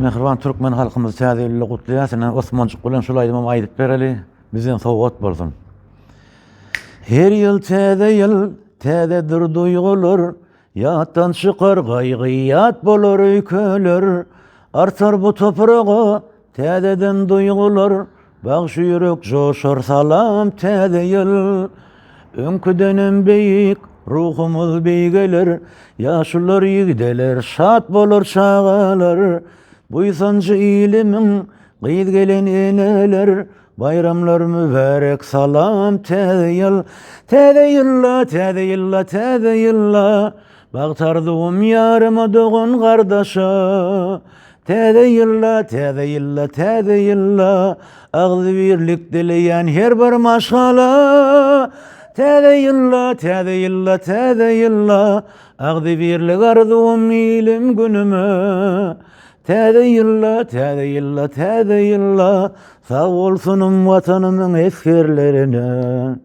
Mehriban Türkmen halkymyz täze ýyly gutlaýasyna Osmançyk bilen şulaýdym aýdyp bereli, bizden sowgat bolsun. Her ýyl täze ýyl, täzedir duýgular, ýatdan çykar gaýgy ýat bolar öýkeler. Artar bu topraga täzeden duýgular, bagşy ýürek joşar salam täze ýyl. Öňküdenem beýik ruhumyz beýgeler, ýaşular ýigdeler, şat bolar çagalar. Buýsanjy ilimiň gyz gelen eneler, bayramlar mübarek salam täze ýyl. Täze ýylla, täze ýylla, täze ýylla, bagtardygym ýaryma dogan gardaşa. Täze ýylla, täze ýylla, täze ýylla, agzy birlik dileýän her bir maşgala. Täze ýylla, täze ýylla, täze ýylla, agzy birlik arzum ilim günüme. Täze ýylla, täze ýylla, täze ýylla, sag bolsunum watanymyň eskerlerine.